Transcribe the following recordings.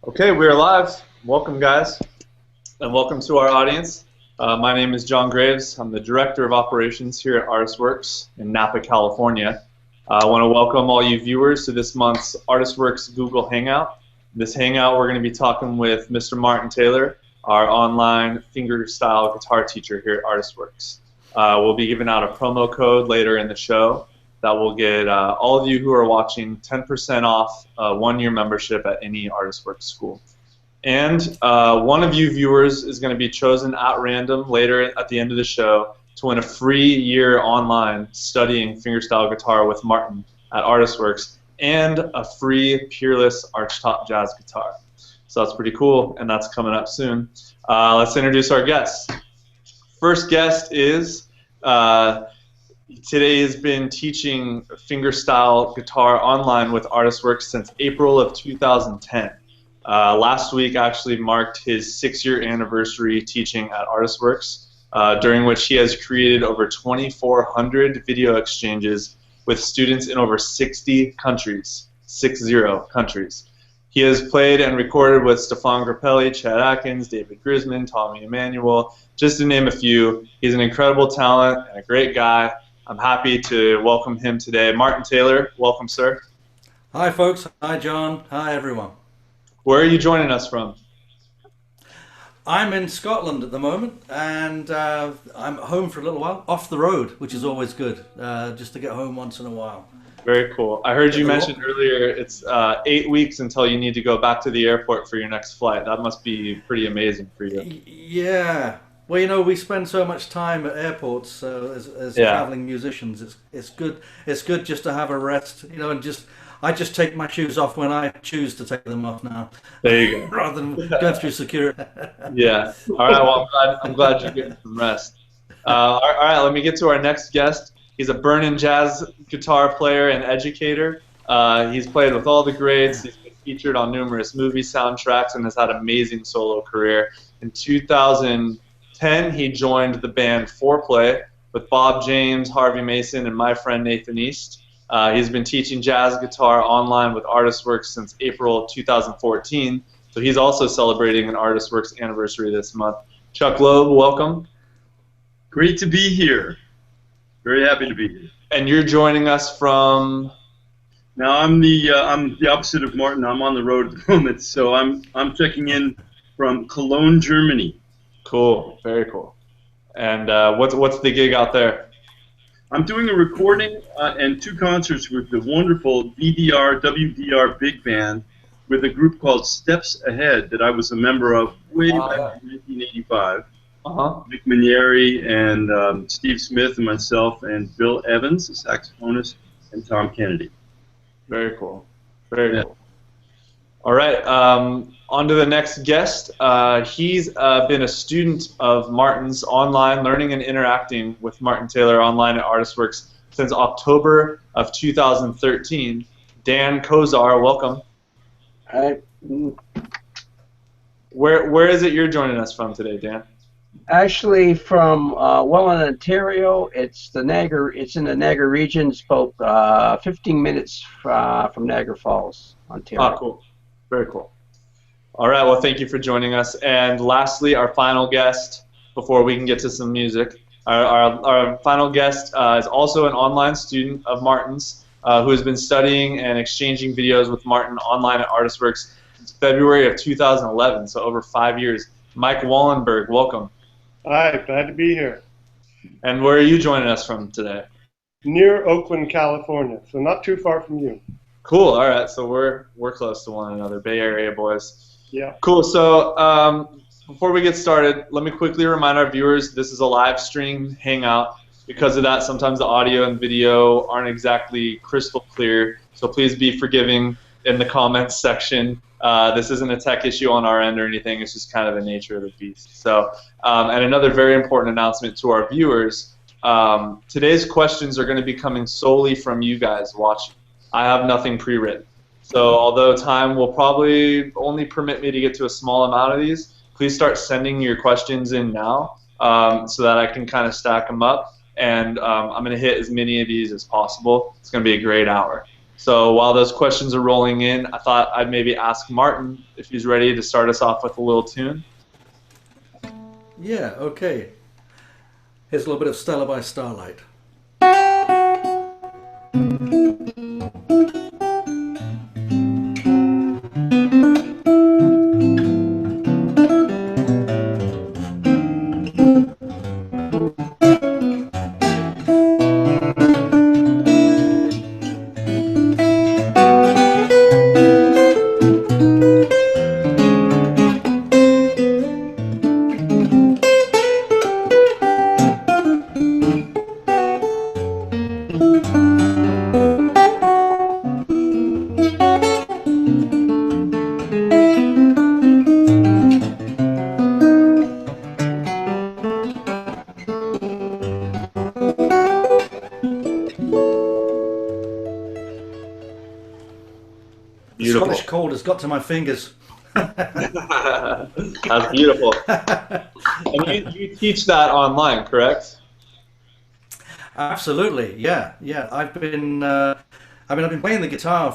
Okay, we are live. Welcome, guys, and welcome to our audience. My name is John Graves. I'm the Director of Operations here at ArtistWorks in Napa, California. I want to welcome all you viewers to this month's ArtistWorks Google Hangout. This Hangout, we're going to be talking with Mr. Martin Taylor, our online fingerstyle guitar teacher here at ArtistWorks. We'll be giving out a promo code later in the show that will get all of you who are watching 10% off a one-year membership at any ArtistWorks school. And one of you viewers is going to be chosen at random later at the end of the show to win a free year online studying fingerstyle guitar with Martin at ArtistWorks and a free Peerless Archtop jazz guitar. So that's pretty cool, and that's coming up soon. Let's introduce our guests. First guest is today has been teaching fingerstyle guitar online with ArtistWorks since April of 2010. Last week actually marked his 6-year anniversary teaching at ArtistWorks, during which he has created over 2,400 video exchanges with students in over 60 countries, 60 countries. He has played and recorded with Stefan Grappelli, Chad Atkins, David Grisman, Tommy Emmanuel, just to name a few. He's an incredible talent and a great guy. I'm happy to welcome him today. Martin Taylor, welcome, sir. Hi, folks. Hi, John. Hi, everyone. Where are you joining us from? I'm in Scotland at the moment, and I'm home for a little while, off the road, which is always good, just to get home once in a while. Very cool. I heard you mention earlier it's 8 weeks until you need to go back to the airport for your next flight. That must be pretty amazing for you. Yeah. Well, you know, we spend so much time at airports as traveling musicians. It's good. It's good just to have a rest, you know, and I just take my shoes off when I choose to take them off now. There you go. Rather than going through security. Yeah. All right. Well, I'm glad you're getting some rest. All right. Let me get to our next guest. He's a burning jazz guitar player and educator. He's played with all the greats. He's been featured on numerous movie soundtracks and has had an amazing solo career. In 2010, he joined the band Foreplay with Bob James, Harvey Mason, and my friend Nathan East. He's been teaching jazz guitar online with ArtistWorks since April 2014, so he's also celebrating an ArtistWorks anniversary this month. Chuck Loeb, welcome. Great to be here. Very happy to be here. And you're joining us from? Now I'm the opposite of Martin. I'm on the road at the moment, so I'm checking in from Cologne, Germany. Cool, very cool. And what's the gig out there? I'm doing a recording and 2 concerts with the wonderful WDR Big Band with a group called Steps Ahead that I was a member of way back in 1985. Vic Minieri and Steve Smith and myself and Bill Evans, the saxophonist, and Tom Kennedy. Very cool. Very cool. All right, on to the next guest. He's been a student of Martin's online, learning and interacting with Martin Taylor online at ArtistWorks since October of 2013. Dan Kozar, welcome. Hi. Where is it you're joining us from today, Dan? Actually, from Welland, Ontario. It's in the Niagara region. It's about 15 minutes from Niagara Falls, Ontario. Oh, cool. Very cool. All right, well, thank you for joining us. And lastly, our final guest, before we can get to some music, our final guest is also an online student of Martin's who has been studying and exchanging videos with Martin online at ArtistWorks since February of 2011, so over 5 years. Mike Wallenberg, welcome. Hi, glad to be here. And where are you joining us from today? Near Oakland, California, so not too far from you. Cool. All right, so we're close to one another, Bay Area boys. Yeah. Cool. So before we get started, let me quickly remind our viewers this is a live stream hangout. Because of that, sometimes the audio and video aren't exactly crystal clear. So please be forgiving in the comments section. This isn't a tech issue on our end or anything. It's just kind of the nature of the beast. So, and another very important announcement to our viewers. Today's questions are going to be coming solely from you guys watching. I have nothing pre-written. So although time will probably only permit me to get to a small amount of these, please start sending your questions in now so that I can kind of stack them up. And I'm going to hit as many of these as possible. It's going to be a great hour. So while those questions are rolling in, I thought I'd maybe ask Martin if he's ready to start us off with a little tune. Yeah, okay. Here's a little bit of Stella by Starlight. The Scottish cold has got to my fingers. That's beautiful. And you teach that online, correct? Absolutely, yeah. I've been playing the guitar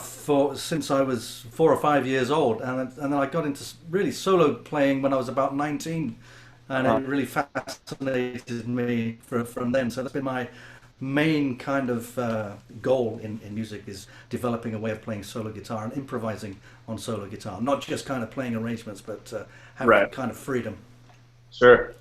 since I was 4 or 5 years old, and then I got into really solo playing when I was about 19, and it really fascinated me from then. So that's been my main kind of goal in music, is developing a way of playing solo guitar and improvising on solo guitar, not just kind of playing arrangements, but having that kind of freedom. Sure.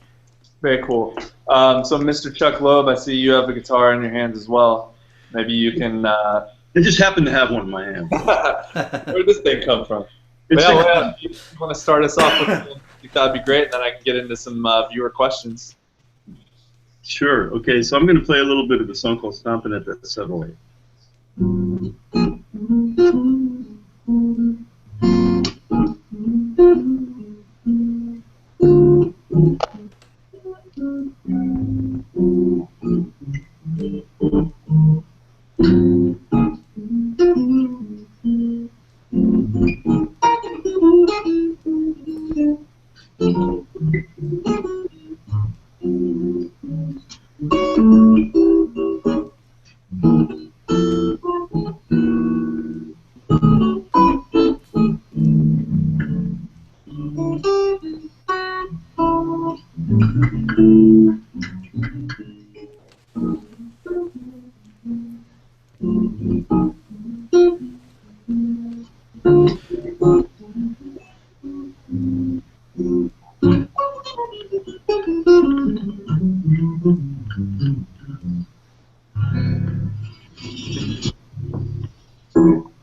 Very cool. So Mr. Chuck Loeb, I see you have a guitar in your hands as well. Maybe you can... I just happen to have one in my hand. Where did this thing come from? Well, if you want to start us off with something, I think that would be great, and then I can get into some viewer questions. Sure. Okay, so I'm going to play a little bit of a song called Stompin' at the Savoy.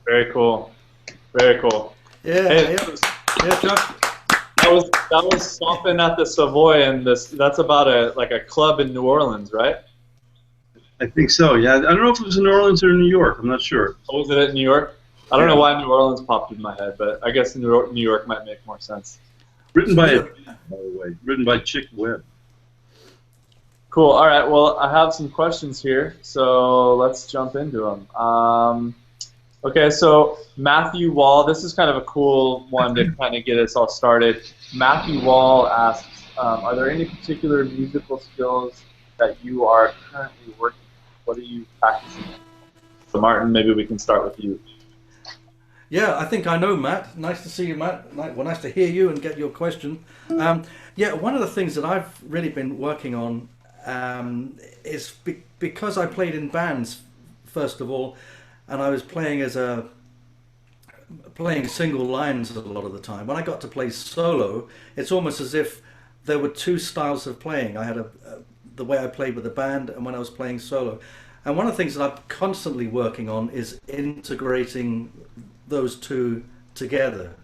Very cool. Very cool. Yeah, Hey, yeah, Chuck. That was Stompin' at the Savoy, and that's about a club in New Orleans, right? I think so, yeah. I don't know if it was in New Orleans or New York. I'm not sure. Oh, was it at New York? I don't know why New Orleans popped in my head, but I guess New York might make more sense. Written by the way. Written by Chick Webb. Cool. All right. Well, I have some questions here, so let's jump into them. Okay, so Matthew Wall, this is kind of a cool one to kind of get us all started. Matthew Wall asks, are there any particular musical skills that you are currently working on? What are you practicing? So Martin, maybe we can start with you. Yeah, I think I know, Matt. Nice to see you, Matt. Well, nice to hear you and get your question. Yeah, one of the things that I've really been working on is because I played in bands, first of all, and I was playing playing single lines a lot of the time. When I got to play solo, it's almost as if there were two styles of playing. I had the way I played with the band and when I was playing solo. And one of the things that I'm constantly working on is integrating those two together.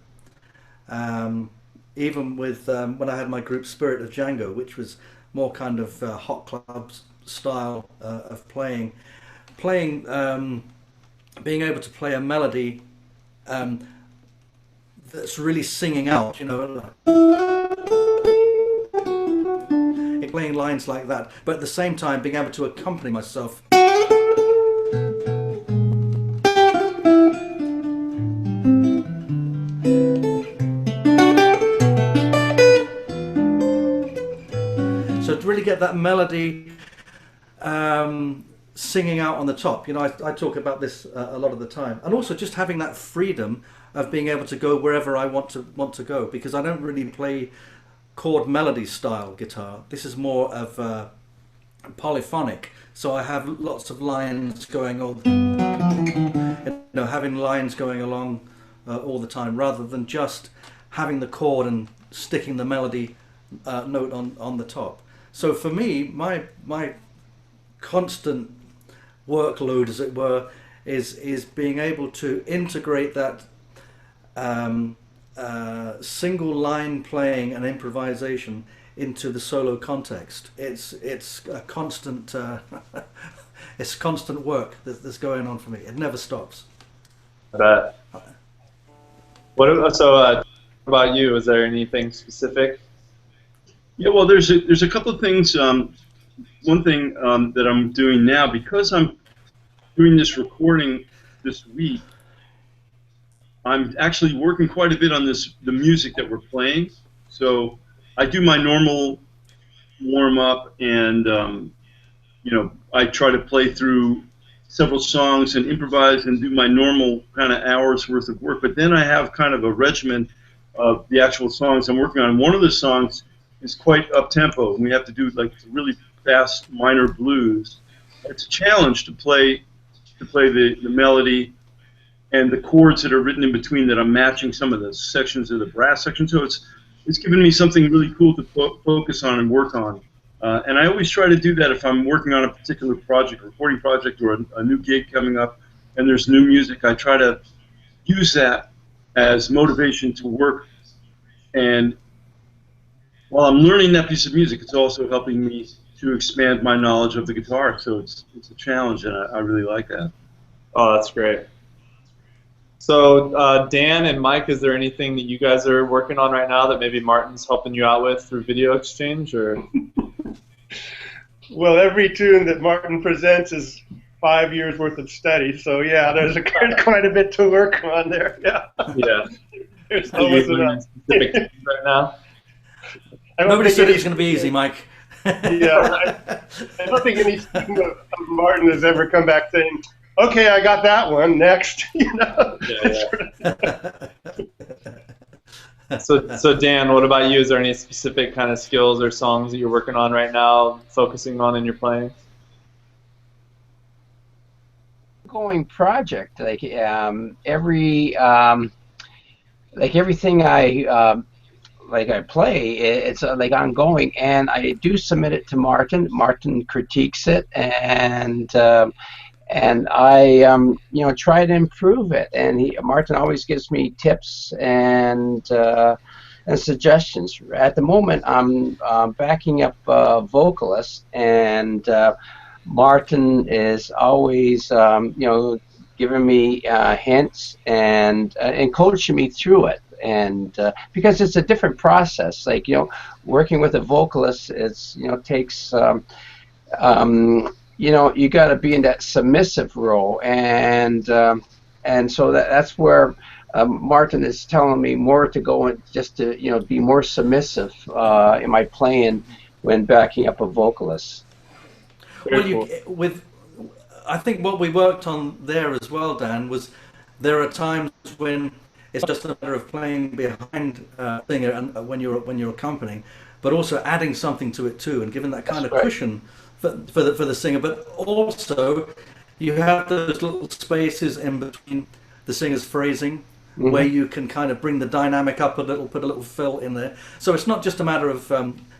Even with when I had my group Spirit of Django, which was more kind of hot club style of playing, being able to play a melody that's really singing out, you know, playing lines like that, but at the same time being able to accompany myself. So to really get that melody singing out on the top. You know, I talk about this a lot of the time, and also just having that freedom of being able to go wherever I want to go, because I don't really play chord melody style guitar. This is more of polyphonic, so I have lots of lines going on, you know, having lines going along all the time, rather than just having the chord and sticking the melody note on the top. So for me, my constant workload, as it were, is being able to integrate that single line playing and improvisation into the solo context. It's a constant it's constant work that's going on for me. It never stops. I bet. What about you? Is there anything specific? Yeah, well, there's a couple of things. One thing that I'm doing now, because I'm doing this recording this week, I'm actually working quite a bit on the music that we're playing. So I do my normal warm up, and you know, I try to play through several songs and improvise and do my normal kind of hours worth of work. But then I have kind of a regimen of the actual songs I'm working on. One of the songs is quite up tempo, and we have to do like really fast minor blues. It's a challenge to play the melody and the chords that are written in between, that I'm matching some of the sections of the brass section. So it's given me something really cool to focus on and work on. And I always try to do that if I'm working on a particular project, a recording project, or a new gig coming up, and there's new music. I try to use that as motivation to work. And while I'm learning that piece of music, it's also helping me to expand my knowledge of the guitar. So it's a challenge, and I really like that. Oh, that's great. So Dan and Mike, is there anything that you guys are working on right now that maybe Martin's helping you out with through video exchange, or? Well, every tune that Martin presents is 5 years worth of study. So yeah, there's quite a bit to work on there. Yeah. Yeah. There's always enough. Specific tunes right now. Nobody said it's going to be easy, Mike. Yeah, I don't think any student of Martin has ever come back saying, "Okay, I got that one. Next," you know. Yeah. So Dan, what about you? Is there any specific kind of skills or songs that you're working on right now, focusing on in your playing? Going project, like everything I play, it's like ongoing, and I do submit it to Martin. Martin critiques it, and I you know, try to improve it. And Martin always gives me tips and suggestions. At the moment, I'm backing up vocalists, and Martin is always you know, giving me hints and coaching me through it. And because it's a different process, like, you know, working with a vocalist, it's, you know, takes you know, you got to be in that submissive role, and so that's where Martin is telling me more to go and just to, you know, be more submissive in my playing when backing up a vocalist. Well, I think what we worked on there as well, Dan, was there are times when it's just a matter of playing behind a singer and when you're accompanying, but also adding something to it too, and giving that kind of cushion for the singer. But also, you have those little spaces in between the singer's phrasing, where you can kind of bring the dynamic up a little, put a little fill in there. So it's not just a matter of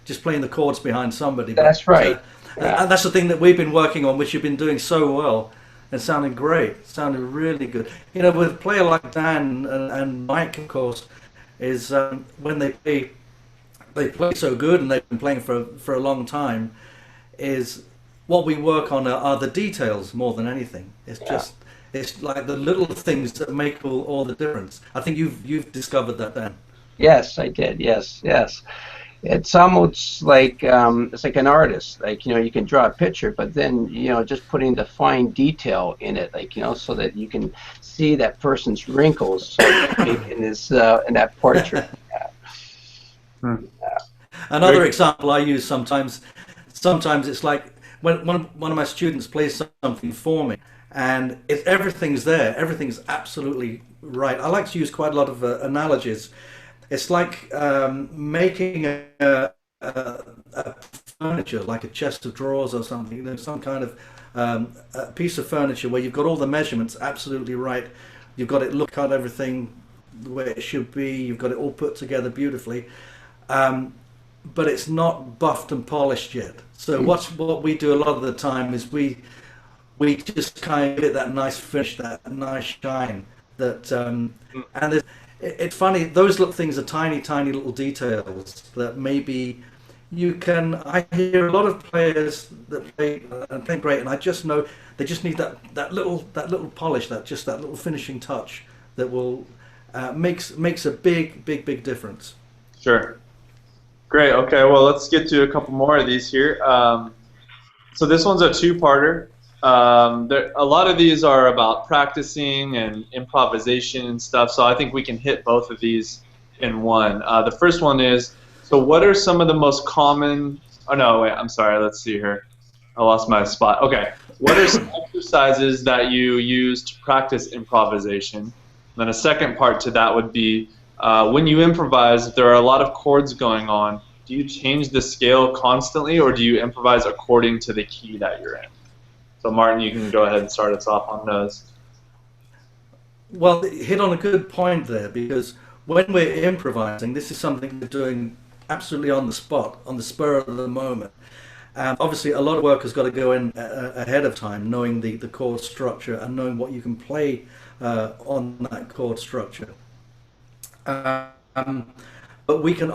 just playing the chords behind somebody. That's right. And that's the thing that we've been working on, which you've been doing so well. It's sounding great, sounding really good. You know, with a player like Dan and Mike, of course, is when they play so good, and they've been playing for a long time, is what we work on are the details more than anything. It's just, it's like the little things that make all the difference. I think you've discovered that, Dan. Yes, I did. Yes. It's almost like it's like an artist. Like, you know, you can draw a picture, but then, you know, just putting the fine detail in it, like, you know, so that you can see that person's wrinkles in that portrait. Another example I use sometimes it's like when one of my students plays something for me, and everything's there, everything's absolutely right. I like to use quite a lot of analogies. It's like making a furniture, like a chest of drawers or something, you know, some kind of a piece of furniture where you've got all the measurements absolutely right. You've got it look at everything the way it should be. You've got it all put together beautifully, but it's not buffed and polished yet. So what we do a lot of the time is we just kind of give it that nice finish, that nice shine. That and it's funny. Those little things are tiny little details that maybe you can. I hear a lot of players that play and play great, and I just know they just need that little polish, that little finishing touch that will makes a big difference. Sure. Great. Okay. Well, let's get to a couple more of these here. So this one's a two-parter. A lot of these are about practicing and improvisation and stuff. So I think we can hit both of these in one. The first one is, so what are some of the most common? Oh no, wait. I'm sorry. Let's see here. I lost my spot. Okay. What are some exercises that you use to practice improvisation? And then a second part to that would be, when you improvise, if there are a lot of chords going on, do you change the scale constantly, or do you improvise according to the key that you're in? So Martin, you can go ahead and start us off on those. Well, hit on a good point there, because when we're improvising, this is something we're doing absolutely on the spot, on the spur of the moment. Obviously, a lot of work has got to go in ahead of time, knowing the chord structure and knowing what you can play on that chord structure. But we can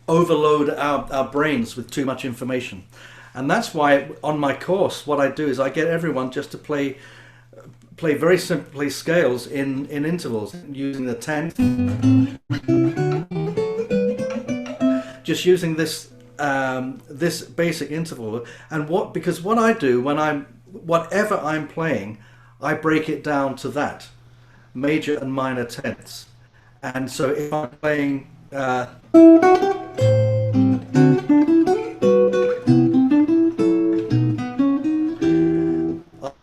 overload our brains with too much information. And that's why on my course, what I do is I get everyone just to play very simply scales in intervals, using the 10th. Just using this this basic interval. And because what I do when whatever I'm playing, I break it down to that, major and minor tenths. And so if I'm playing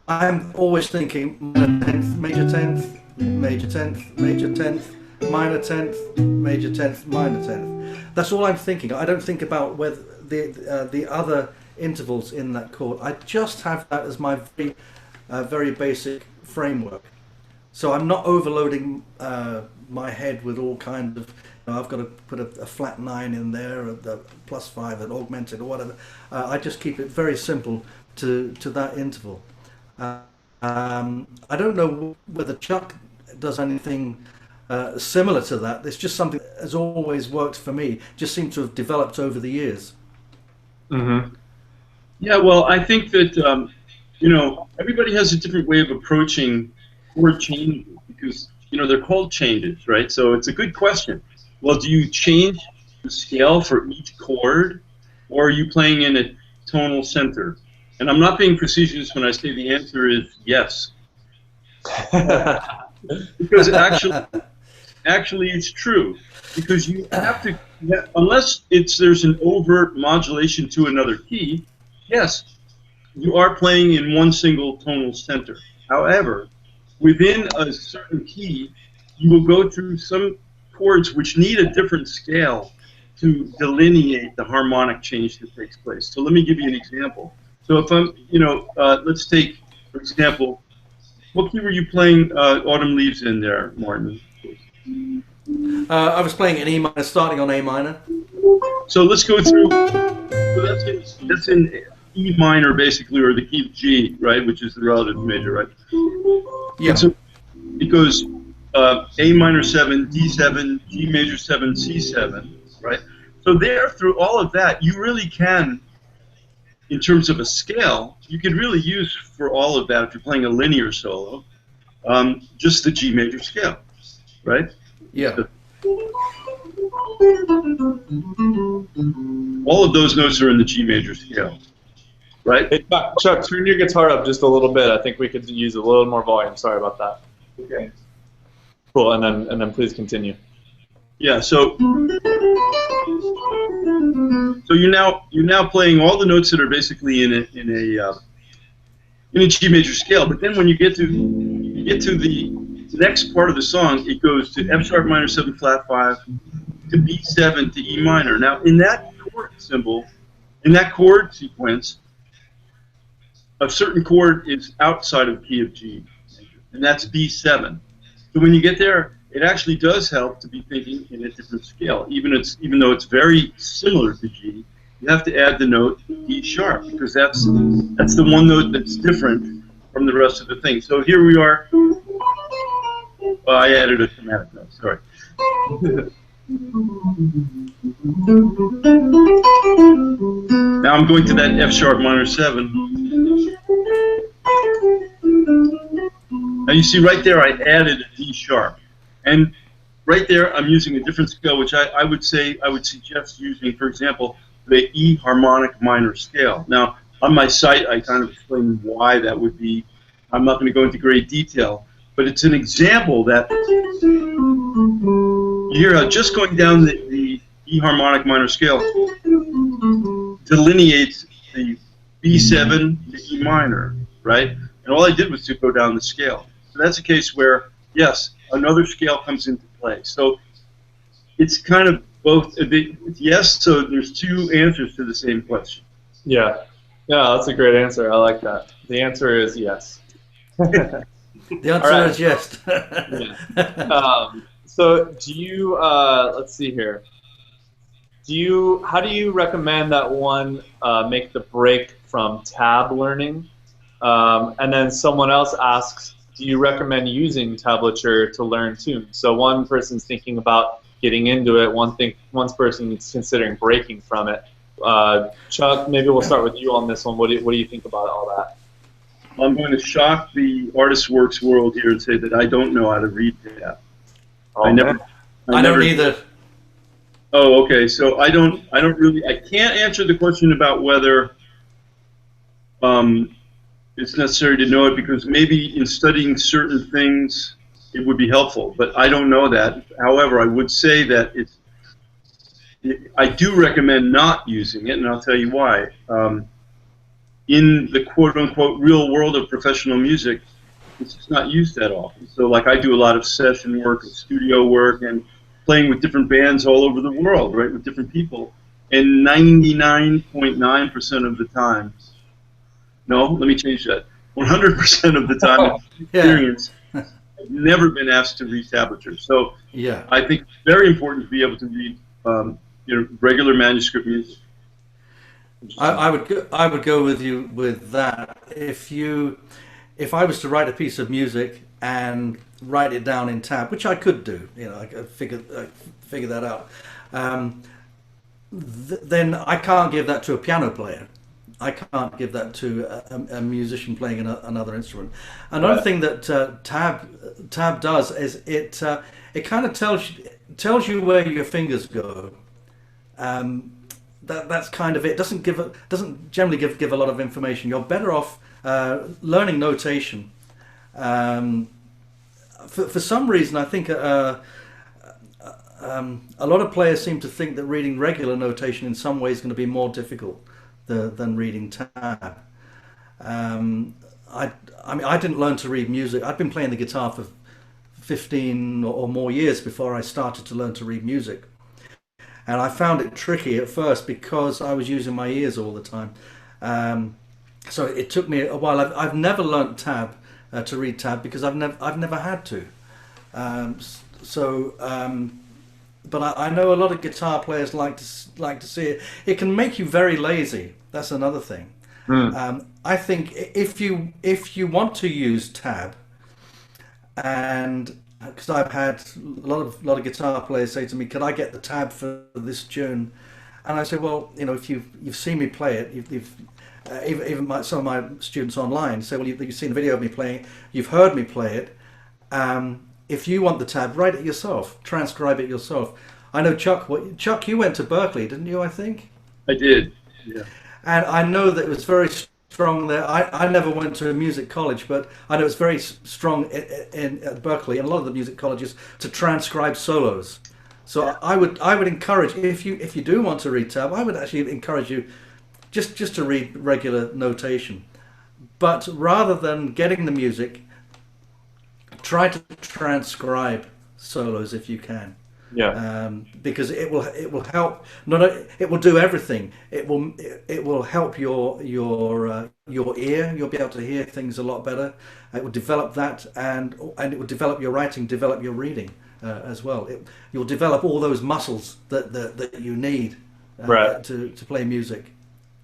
I'm always thinking minor tenth, major tenth, major tenth, major tenth, minor tenth, major tenth, minor tenth. That's all I'm thinking. I don't think about whether the other intervals in that chord. I just have that as my very basic framework. So I'm not overloading my head with all kinds of. I've got to put a flat 9 in there, or the +5, an augmented, or whatever. I just keep it very simple to that interval. I don't know whether Chuck does anything similar to that. It's just something that has always worked for me. Just seems to have developed over the years. Mm-hmm. Yeah, well, I think that everybody has a different way of approaching chord changes, because they're called changes, right? So it's a good question. Well, do you change the scale for each chord, or are you playing in a tonal center? And I'm not being facetious when I say the answer is yes. Because actually it's true. Because you have to, unless there's an overt modulation to another key, yes, you are playing in one single tonal center. However, within a certain key, you will go through some chords which need a different scale to delineate the harmonic change that takes place. So let me give you an example. So if I'm, let's take, for example, what key were you playing Autumn Leaves in there, Martin? I was playing an E minor, starting on A minor. So let's go through, so that's in E minor, basically, or the key of G, right, which is the relative major, right? Yeah. So it goes A minor 7, D7, G major 7, C7, right? So there, through all of that, you really can, in terms of a scale, you could really use for all of that, if you're playing a linear solo, just the G major scale, right? Yeah. All of those notes are in the G major scale, right? Hey, Chuck, turn your guitar up just a little bit. I think we could use a little more volume. Sorry about that. Okay. Cool, and then please continue. Yeah, so So you're now playing all the notes that are basically in a G major scale. But then when you get to the next part of the song, it goes to F sharp minor 7 flat 5 to B7 to E minor. Now in that chord symbol, in that chord sequence, a certain chord is outside of key of G, and that's B7. So when you get there, it actually does help to be thinking in a different scale. Even though it's very similar to G, you have to add the note E sharp, because that's the one note that's different from the rest of the thing. So here we are. Well, I added a chromatic note, sorry. Now I'm going to that F sharp minor 7. Now you see right there I added a D sharp. And right there I'm using a different scale, which I would suggest using, for example, the E harmonic minor scale. Now on my site I kind of explain why that would be. I'm not going to go into great detail, but it's an example that you hear how just going down the E harmonic minor scale delineates the B7 to E minor, right? And all I did was to go down the scale. So that's a case where, yes, another scale comes into play. So it's kind of both, yes, so there's two answers to the same question. Yeah, that's a great answer. I like that. The answer is yes. The answer is yes. Yeah. So do you, let's see here. How do you recommend that one make the break from tab learning? And then someone else asks, do you recommend using tablature to learn tunes? So one person's thinking about getting into it, one person is considering breaking from it. Chuck, maybe we'll start with you on this one. What do you think about all that? I'm going to shock the ArtistWorks world here and say that I don't know how to read tab. Oh, I don't either. Oh, okay. So I can't answer the question about whether it's necessary to know it, because maybe in studying certain things it would be helpful, but I don't know that. However, I would say that I do recommend not using it, and I'll tell you why. In the quote-unquote real world of professional music, it's just not used that often. So like I do a lot of session work and studio work and playing with different bands all over the world, right, with different people. And 99.9% of the time, no, let me change that. 100% of the time, experience, I've never been asked to read tablature. So yeah, I think it's very important to be able to read regular manuscript music. I would go with you with that. If I was to write a piece of music and write it down in tab, which I could do, I could figure that out. Then I can't give that to a piano player. I can't give that to a musician playing another instrument. Another thing that tab does is it kind of tells you where your fingers go. That's kind of it. Doesn't generally give a lot of information. You're better off learning notation. For some reason, I think a lot of players seem to think that reading regular notation in some ways is going to be more difficult than reading tab. I mean, I didn't learn to read music. I'd been playing the guitar for 15 or more years before I started to learn to read music. And I found it tricky at first because I was using my ears all the time. So it took me a while. I've never learnt tab to read tab because I've never had to. But I know a lot of guitar players like to see it. It can make you very lazy. That's another thing. I think if you want to use tab, and because I've had a lot of guitar players say to me, "Can I get the tab for this tune?" And I say, "Well, if you've seen me play it, even some of my students online say, well, you've seen a video of me playing, you've heard me play it. If you want the tab, write it yourself, transcribe it yourself." I know Chuck, you went to Berkeley, didn't you, I think? I did, yeah. And I know that it was very strong there. I never went to a music college, but I know it's very strong at Berkeley and a lot of the music colleges to transcribe solos. So I would encourage, if you do want to read tab, I would actually encourage you just to read regular notation. But rather than getting the music, try to transcribe solos if you can. Yeah. Because it will help. It will do everything. It will help your ear. You'll be able to hear things a lot better. It will develop that, and it will develop your writing, develop your reading as well. You'll develop all those muscles that you need to play music.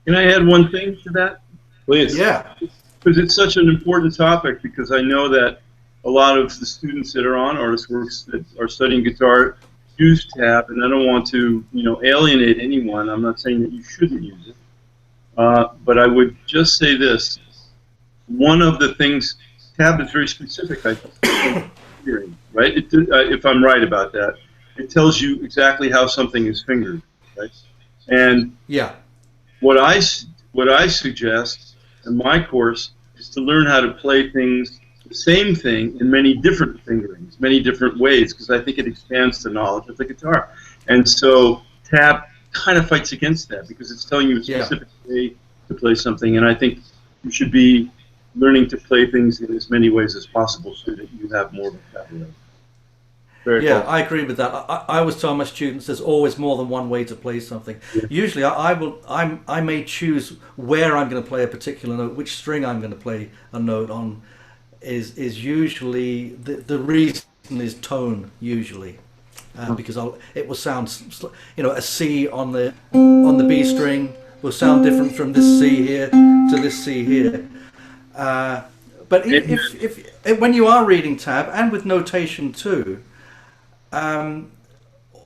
Can I add one thing to that? Please. Yeah. Because it's such an important topic, because I know that a lot of the students that are on ArtistWorks that are studying guitar use tab, and I don't want to, alienate anyone. I'm not saying that you shouldn't use it, but I would just say this: one of the things, tab is very specific, I think, right? If I'm right about that, it tells you exactly how something is fingered, right? And yeah, what I suggest in my course is to learn how to play things, the same thing, in many different fingerings, many different ways, because I think it expands the knowledge of the guitar. And so tab kind of fights against that, because it's telling you a specific way to play something, and I think you should be learning to play things in as many ways as possible so that you have more vocabulary. Very cool. I agree with that. I always tell my students there's always more than one way to play something. Yeah. Usually I may choose where I'm going to play a particular note, which string I'm going to play a note on is usually, the reason is tone, usually. Because it will sound, a C on the B string will sound different from this C here to this C here. But if when you are reading tab, and with notation too,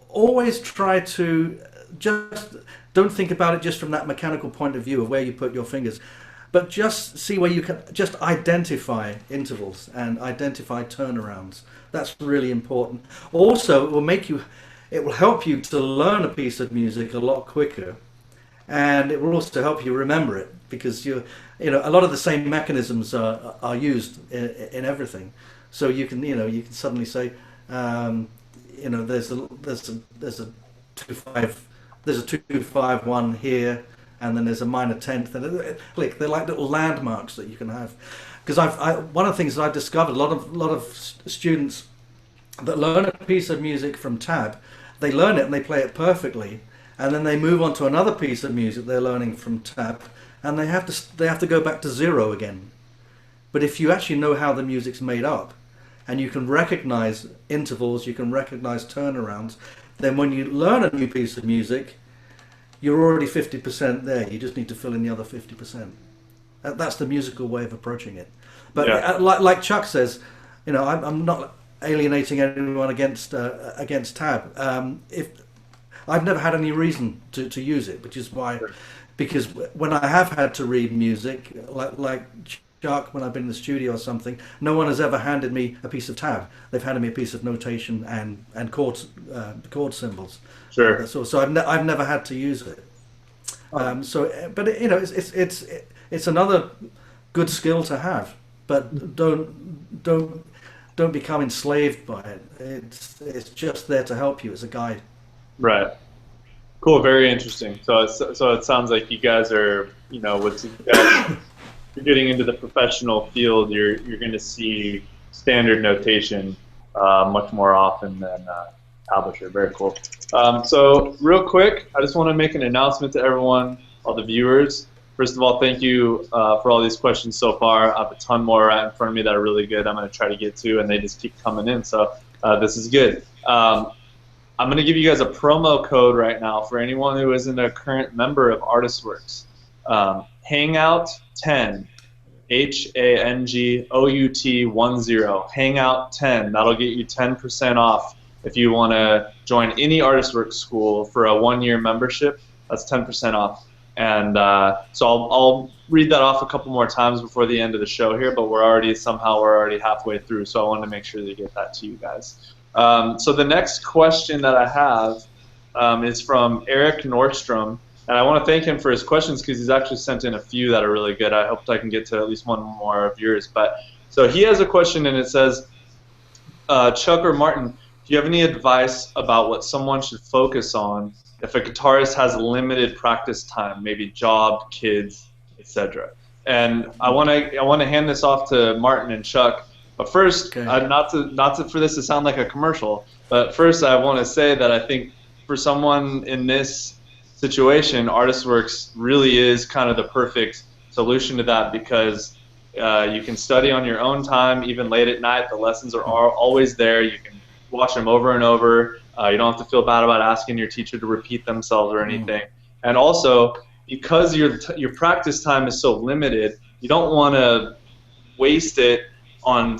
always try to just don't think about it just from that mechanical point of view of where you put your fingers, but just see where you can just identify intervals and identify turnarounds. That's really important. Also, it will help you to learn a piece of music a lot quicker, and it will also help you remember it, because a lot of the same mechanisms are used in everything. So you can suddenly say, there's a 2-5-1 here, and then there's a minor 10th, and they're like little landmarks that you can have. Because one of the things that I've discovered, a lot of students that learn a piece of music from tab, they learn it and they play it perfectly, and then they move on to another piece of music they're learning from tab, and they have to go back to zero again. But if you actually know how the music's made up, and you can recognize intervals, you can recognize turnarounds, then when you learn a new piece of music, you're already 50% there. You just need to fill in the other 50%. That's the musical way of approaching it. But like Chuck says, I'm not alienating anyone against tab. If I've never had any reason to use it, which is why, because when I have had to read music, like Chuck, when I've been in the studio or something, no one has ever handed me a piece of tab. They've handed me a piece of notation and chord symbols. Sure. So I've never had to use it. But it's another good skill to have. But don't become enslaved by it. It's just there to help you as a guide. Right. Cool. Very interesting. So it sounds like you guys are, with you guys, you're getting into the professional field. You're going to see standard notation much more often than tablature. Very cool. So real quick, I just want to make an announcement to everyone, all the viewers. First of all, thank you for all these questions so far. I have a ton more right in front of me that are really good. I'm going to try to get to, and they just keep coming in. So this is good. I'm going to give you guys a promo code right now for anyone who isn't a current member of ArtistWorks. Hangout 10, HANGOUT 10, Hangout 10. That'll get you 10% off if you want to join any ArtistWorks school for a 1-year membership. That's 10% off. And so I'll read that off a couple more times before the end of the show here, but we're already halfway through, so I want to make sure to get that to you guys. So the next question that I have is from Eric Nordstrom, and I want to thank him for his questions because he's actually sent in a few that are really good. I hope I can get to at least one more of yours. But so he has a question, and it says, Chuck or Martin, do you have any advice about what someone should focus on if a guitarist has limited practice time, maybe job, kids, etc.? And I want to hand this off to Martin and Chuck. But first, not to for this to sound like a commercial, but first I want to say that I think for someone in this situation, ArtistWorks really is kind of the perfect solution to that, because you can study on your own time, even late at night. The lessons are always there. You can watch them over and over. You don't have to feel bad about asking your teacher to repeat themselves or anything. And also, because your practice time is so limited, you don't want to waste it on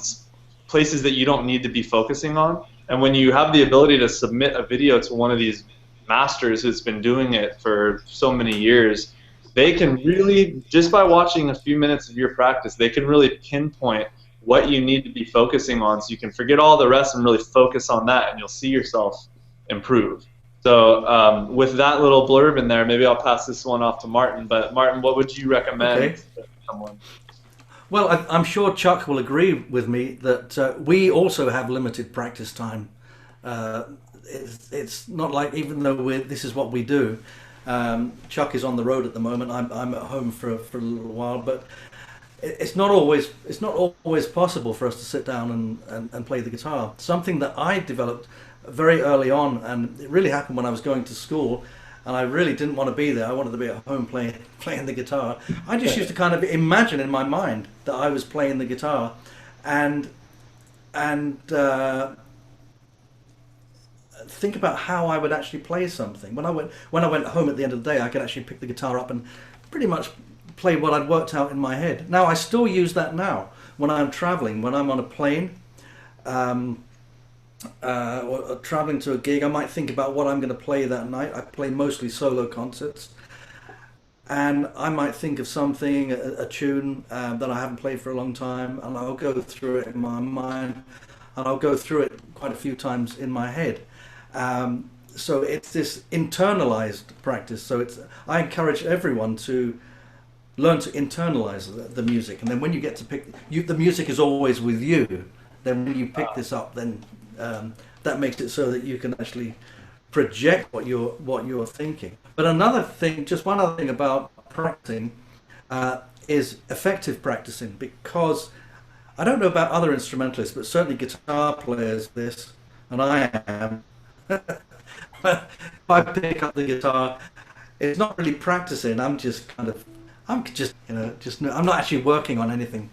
places that you don't need to be focusing on. And when you have the ability to submit a video to one of these masters who's been doing it for so many years, they can really, just by watching a few minutes of your practice, they can really pinpoint what you need to be focusing on, so you can forget all the rest and really focus on that, and you'll see yourself improve. So with that little blurb in there, maybe I'll pass this one off to Martin. But Martin, what would you recommend to someone? Well, I'm sure Chuck will agree with me that we also have limited practice time. It's not like, even though this is what we do, Chuck is on the road at the moment. I'm at home for a little while, but it's not always possible for us to sit down and play the guitar. Something that I developed very early on, and it really happened when I was going to school, and I really didn't want to be there. I wanted to be at home playing the guitar. I just used to kind of imagine in my mind that I was playing the guitar, and think about how I would actually play something. When I went home at the end of the day, I could actually pick the guitar up and pretty much play what I'd worked out in my head. Now I still use that now when I'm traveling, when I'm on a plane, or traveling to a gig. I might think about what I'm going to play that night. I play mostly solo concerts, and I might think of something, a tune that I haven't played for a long time, and I'll go through it in my mind, and I'll go through it quite a few times in my head. So it's this internalized practice. So I encourage everyone to learn to internalize the music, and then when you get to the music is always with you. Then when you pick this up, then that makes it so that you can actually project what you're thinking. But one other thing about practicing is effective practicing, because I don't know about other instrumentalists, but certainly guitar players, and I am. If I pick up the guitar, it's not really practicing. I'm not actually working on anything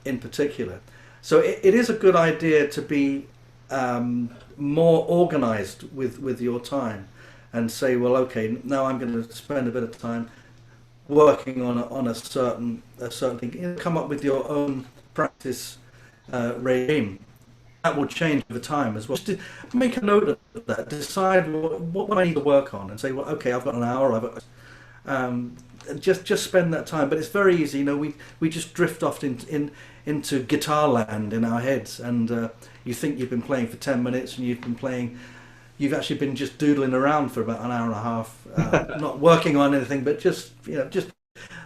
in particular. So it is a good idea to be more organized with your time, and say, well, okay, now I'm going to spend a bit of time working on a certain thing. Come up with your own practice regime. That will change over time as well. Just make a note of that. Decide what I need to work on, and say, well, okay, I've got an hour. Just spend that time. But it's very easy. We just drift off into guitar land in our heads, and you think you've been playing for 10 minutes, and you've actually been just doodling around for about an hour and a half, not working on anything, but just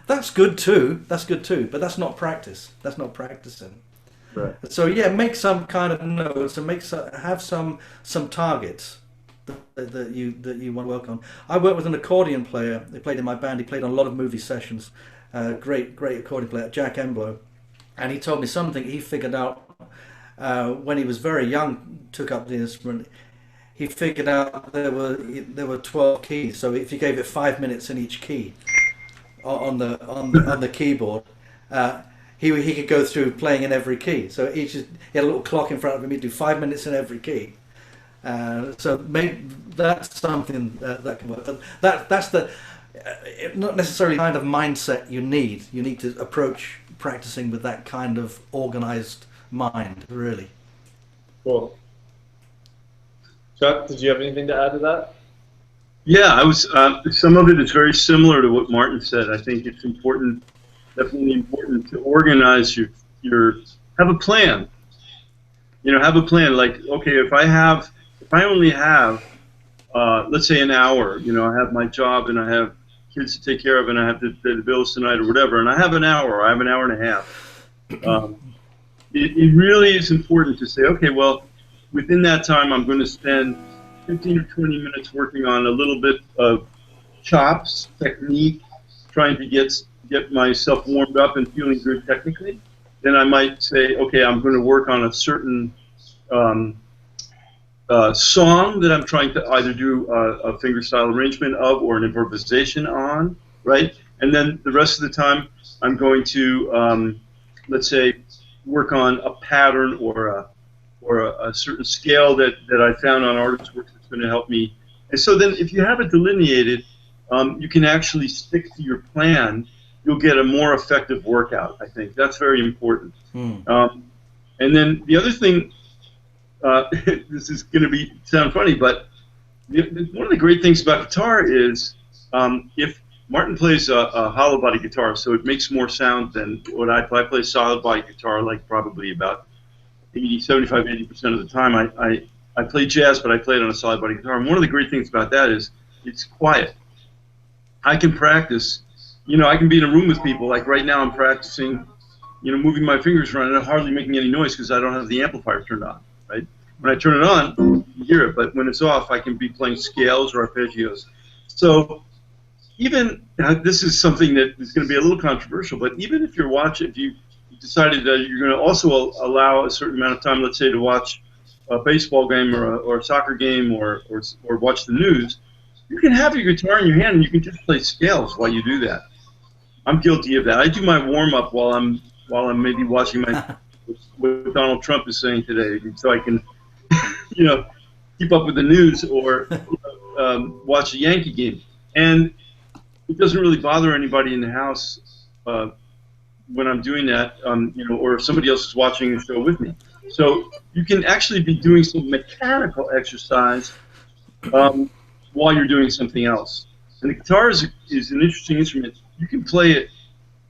that's good too. But that's not practice. That's not practicing. Right. So make some kind of notes, and have some targets that you want to work on. I work with an accordion player. He played in my band. He played on a lot of movie sessions. Great accordion player, Jack Emblow, and he told me something he figured out when he was very young. Took up the instrument. He figured out there were 12 keys. So if you gave it 5 minutes in each key on the keyboard. He could go through playing in every key. So he had a little clock in front of him. He'd do 5 minutes in every key. So maybe that's something that can work. That's not necessarily kind of mindset you need. You need to approach practicing with that kind of organized mind, really. Cool. Chuck, did you have anything to add to that? Yeah, I was. Some of it is very similar to what Martin said. I think it's important. Definitely important to organize your have a plan. Have a plan. Like, okay, if I only have, let's say, an hour. I have my job and I have kids to take care of and I have to pay the bills tonight or whatever, and I have an hour. I have an hour and a half. It really is important to say, okay, well, within that time, I'm going to spend 15 or 20 minutes working on a little bit of chops, technique, trying to get myself warmed up and feeling good technically. Then I might say, okay, I'm going to work on a certain song that I'm trying to either do a fingerstyle arrangement of or an improvisation on, right? And then the rest of the time, I'm going to, let's say, work on a pattern or a certain scale that I found on ArtistWorks that's going to help me. And so then if you have it delineated, you can actually stick to your plan. You'll get a more effective workout, I think. That's very important. And then the other thing, this is going to sound funny, but one of the great things about guitar is if Martin plays a hollow body guitar, so it makes more sound than what I play. I play solid body guitar like probably about 75–80% of the time. I play jazz, but I play it on a solid body guitar. And one of the great things about that is it's quiet. I can practice. You know, I can be in a room with people. Like right now, I'm practicing, you know, moving my fingers around and hardly making any noise because I don't have the amplifier turned on. Right? When I turn it on, you hear it. But when it's off, I can be playing scales or arpeggios. So even this is something that is going to be a little controversial. But even if if you decided that you're going to also allow a certain amount of time, let's say, to watch a baseball game or a soccer game or watch the news, you can have your guitar in your hand and you can just play scales while you do that. I'm guilty of that. I do my warm up while I'm maybe watching what Donald Trump is saying today, so I can, you know, keep up with the news or watch a Yankee game. And it doesn't really bother anybody in the house when I'm doing that, you know, or if somebody else is watching the show with me. So you can actually be doing some mechanical exercise while you're doing something else. And the guitar is an interesting instrument. You can play it.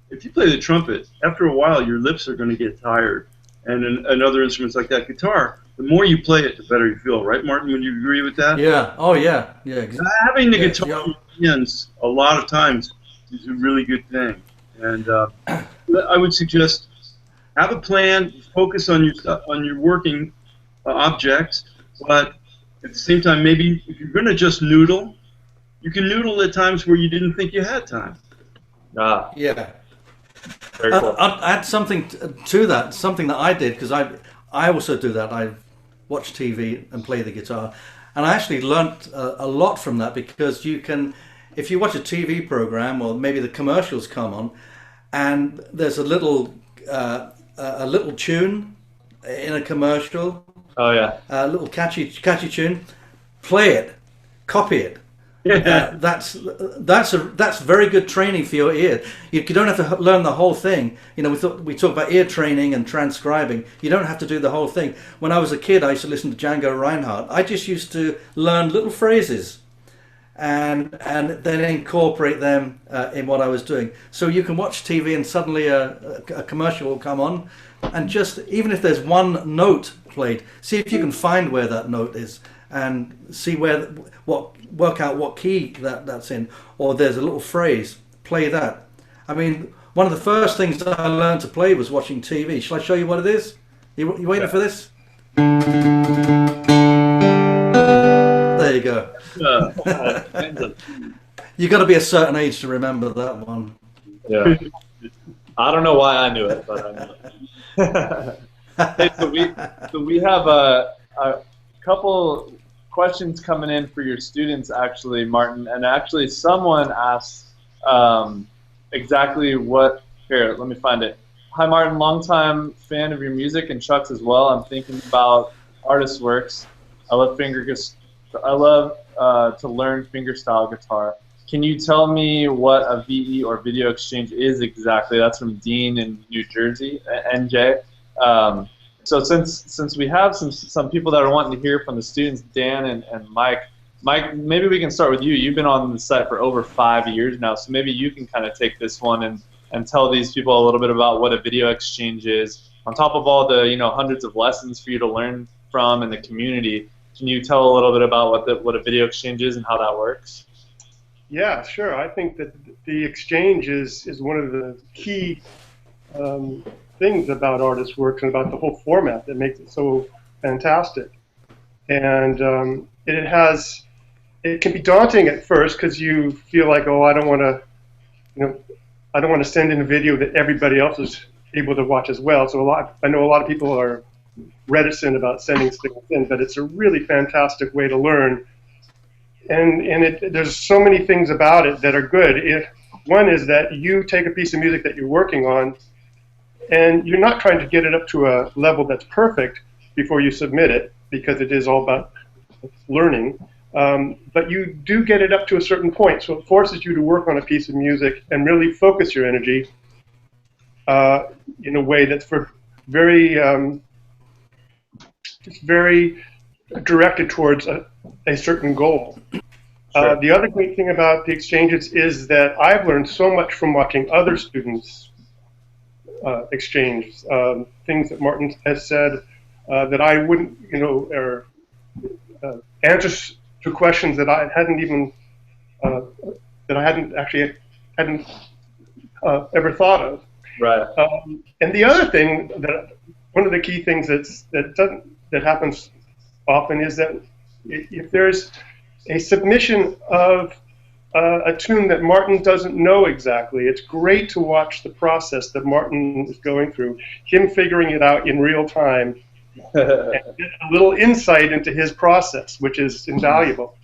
If you play the trumpet, after a while, your lips are going to get tired. And in other instruments like that, guitar, the more you play it, the better you feel. Right, Martin? Would you agree with that? Yeah. Oh, yeah. Yeah. Exactly. Having the guitar in your hands a lot of times is a really good thing. And I would suggest have a plan, focus on your working objects, but at the same time, maybe if you're going to just noodle, you can noodle at times where you didn't think you had time. Yeah. Very cool. I'll add something to that, something that I did, because I also do that. I watch TV and play the guitar. And I actually learnt a lot from that, because you can, if you watch a TV program or maybe the commercials come on, and there's a little tune in a commercial. Oh yeah. A little catchy tune. Play it, copy it. That's very good training for your ear. You don't have to learn the whole thing. You know, we talk about ear training and transcribing. You don't have to do the whole thing. When I was a kid, I used to listen to Django Reinhardt. I just used to learn little phrases, and then incorporate them in what I was doing. So you can watch TV and suddenly a commercial will come on, and just even if there's one note played, see if you can find where that note is and see work out what key that's in, or there's a little phrase, play that. I mean, one of the first things that I learned to play was watching TV. Shall I show you what it is? You waiting for this? There you go. You got to be a certain age to remember that one. Yeah. I don't know why I knew it, but I know it. Hey, so we have a couple questions coming in for your students, actually, Martin. And actually, someone asked exactly what. Here, let me find it. Hi, Martin. Longtime fan of your music and Chuck's as well. I'm thinking about ArtistWorks. I love to learn fingerstyle guitar. Can you tell me what a VE or video exchange is exactly? That's from Dean in New Jersey, NJ. So since we have some people that are wanting to hear from the students, Dan and Mike. Mike, maybe we can start with you. You've been on the site for over 5 years now, so maybe you can kind of take this one and tell these people a little bit about what a video exchange is. On top of all the hundreds of lessons for you to learn from in the community, can you tell a little bit about what a video exchange is and how that works? Yeah, sure. I think that the exchange is one of the key things about ArtistWorks and about the whole format that makes it so fantastic. and it can be daunting at first because you feel like, oh, I don't want to, I don't want to send in a video that everybody else is able to watch as well. So I know a lot of people are reticent about sending things in, but it's a really fantastic way to learn. And there's so many things about it that are good. One is that you take a piece of music that you're working on, and you're not trying to get it up to a level that's perfect before you submit it, because it is all about learning. But you do get it up to a certain point, so it forces you to work on a piece of music and really focus your energy in a way that's very directed towards a certain goal. Sure. The other great thing about the exchanges is that I've learned so much from watching other students exchange things that Martin has said that I wouldn't, or answers to questions that I hadn't even hadn't ever thought of. Right. And the other thing one of the key things that happens often is that if there's a submission of a tune that Martin doesn't know exactly, it's great to watch the process that Martin is going through, him figuring it out in real time, and get a little insight into his process, which is invaluable.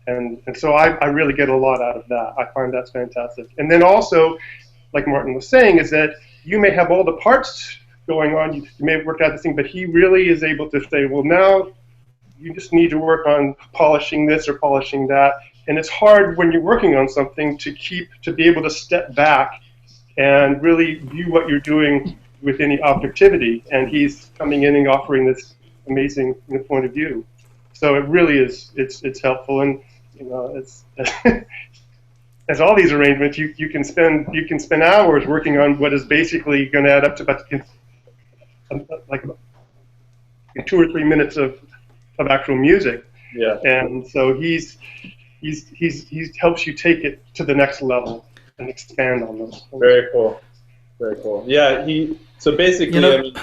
And so I really get a lot out of that. I find that's fantastic. And then also, like Martin was saying, is that you may have all the parts going on, you may have worked out this thing, but he really is able to say, well, now you just need to work on polishing this or polishing that. And it's hard when you're working on something to be able to step back and really view what you're doing with any objectivity. And he's coming in and offering this amazing point of view. So it really is, it's helpful. And it's as all these arrangements, you can spend hours working on what is basically going to add up to about like 2 or 3 minutes of actual music. Yeah. And so he helps you take it to the next level and expand on those. Very cool. Very cool. Yeah. So basically, I mean,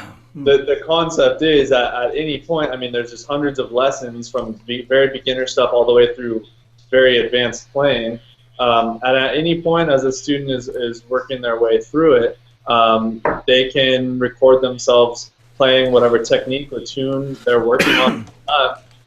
the concept is that at any point, I mean, there's just hundreds of lessons from very beginner stuff all the way through very advanced playing. And at any point, as a student is working their way through it, they can record themselves playing whatever technique or tune they're working on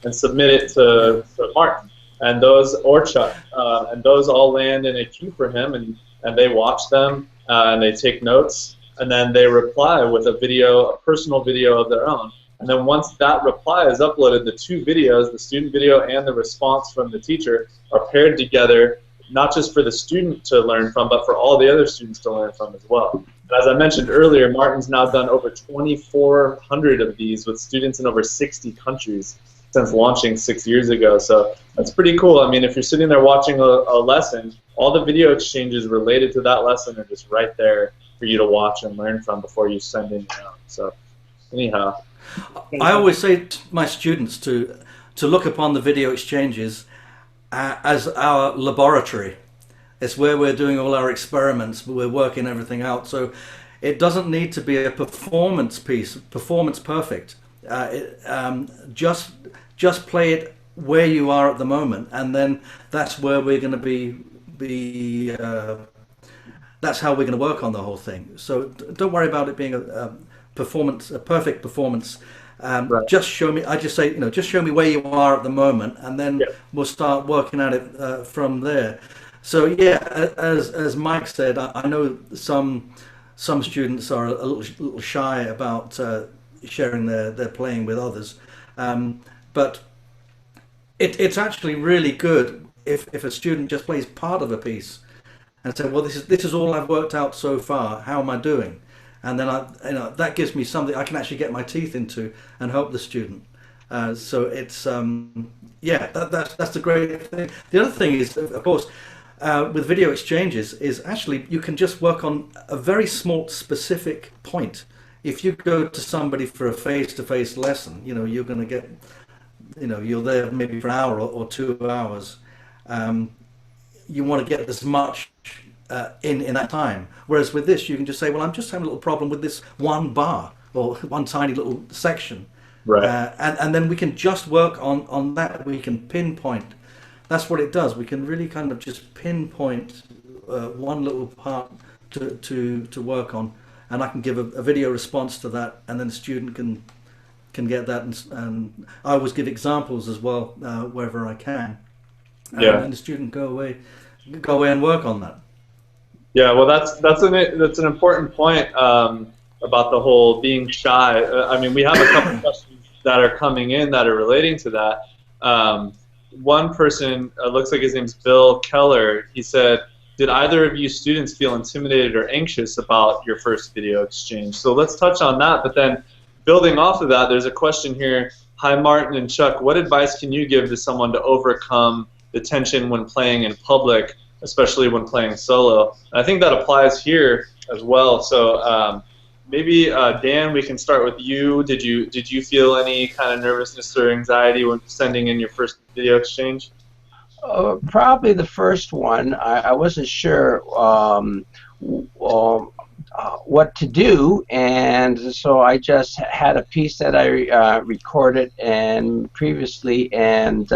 and submit it to Martin and or Chuck, and those all land in a queue for him, and they watch them and they take notes, and then they reply with a personal video of their own. And then once that reply is uploaded, the two videos, the student video and the response from the teacher, are paired together, not just for the student to learn from, but for all the other students to learn from as well. And as I mentioned earlier, Martin's now done over 2,400 of these with students in over 60 countries since launching 6 years ago. So that's pretty cool. I mean, if you're sitting there watching a lesson, all the video exchanges related to that lesson are just right there for you to watch and learn from before you send in your own. So anyhow. I always say to my students to look upon the video exchanges as our laboratory. It's where we're doing all our experiments, we're working everything out. So it doesn't need to be a performance piece, performance perfect. Just play it where you are at the moment, and then that's where we're going to be. That's how we're going to work on the whole thing. So don't worry about it being a perfect performance. Right. Just show me. I just say, just show me where you are at the moment, and then we'll start working at it from there. So yeah, as Mike said, I know some students are a little shy about sharing their playing with others, but it's actually really good if a student just plays part of a piece and say, well, this is all I've worked out so far. How am I doing? And then that gives me something I can actually get my teeth into and help the student. So it's that's the great thing. The other thing is, of course, with video exchanges, is actually you can just work on a very small specific point. If you go to somebody for a face-to-face lesson, you're going to get, you're there maybe for an hour or 2 hours. You want to get as much in that time. Whereas with this, you can just say, well, I'm just having a little problem with this one bar or one tiny little section. Right. And then we can just work on that. We can pinpoint. That's what it does. We can really kind of just pinpoint one little part to work on, and I can give a video response to that, and then the student can get that. And I always give examples as well wherever I can. And the student go away and work on that. Yeah, well, that's an important point about the whole being shy. I mean, we have a couple of questions that are coming in that are relating to that. One person, looks like his name's Bill Keller, he said, did either of you students feel intimidated or anxious about your first video exchange? So let's touch on that, but then building off of that, there's a question here. Hi, Martin and Chuck, what advice can you give to someone to overcome the tension when playing in public, especially when playing solo? And I think that applies here as well. So maybe Dan, we can start with you. Did you feel any kind of nervousness or anxiety when sending in your first video exchange? Probably the first one. I wasn't sure what to do, and so I just had a piece that I recorded and previously, and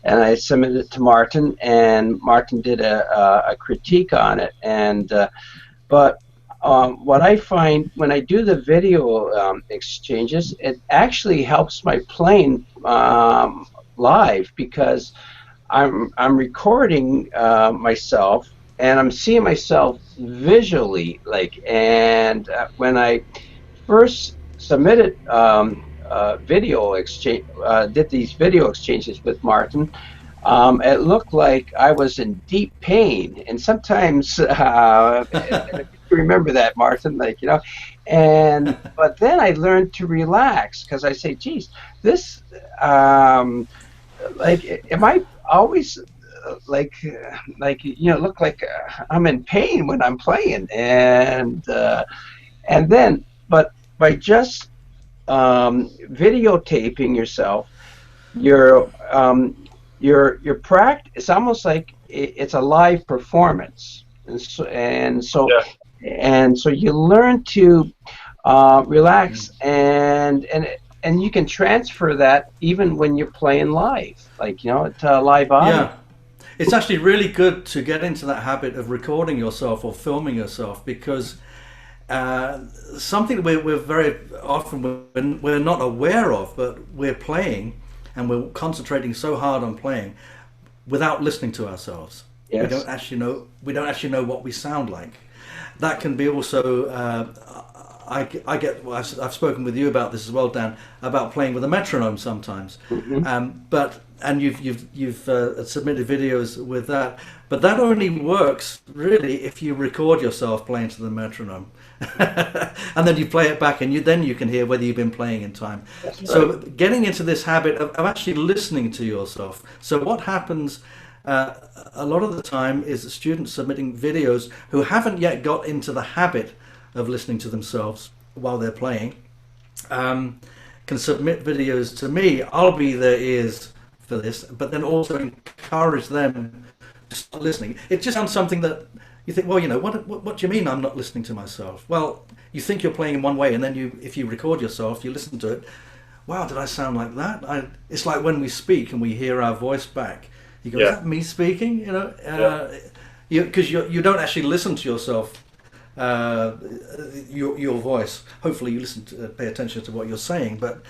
I submitted it to Martin, and Martin did a critique on it. And but what I find when I do the video exchanges, it actually helps my playing live, because I'm recording myself, and I'm seeing myself visually, and when I first submitted video exchange, did these video exchanges with Martin, it looked like I was in deep pain, and sometimes remember that, Martin, like, you know, and but then I learned to relax, because I say, geez, this like, am I always like you know, look like I'm in pain when I'm playing? And then, but by just videotaping yourself, your practice, it's almost like it's a live performance, and so you learn to relax, and you can transfer that even when you're playing live, like, you know, to a live audience. Yeah, it's actually really good to get into that habit of recording yourself or filming yourself, because something that we're very often we're not aware of, but we're playing and we're concentrating so hard on playing without listening to ourselves. Yes. We don't actually know what we sound like. That can be also. I've spoken with you about this as well, Dan, about playing with a metronome sometimes. And you've submitted videos with that, but that only works really if you record yourself playing to the metronome, and then you play it back, and then you can hear whether you've been playing in time. That's so right. Getting into this habit of actually listening to yourself. So what happens a lot of the time is the students submitting videos who haven't yet got into the habit of listening to themselves while they're playing, can submit videos to me. I'll be their ears for this, but then also encourage them to start listening. It just sounds something that you think, well, you know, what do you mean I'm not listening to myself? Well, you think you're playing in one way, and then if you record yourself, you listen to it. Wow, did I sound like that? It's like when we speak and we hear our voice back. You go, is that me speaking? You know, because you don't actually listen to yourself. Your voice. Hopefully, you pay attention to what you're saying. But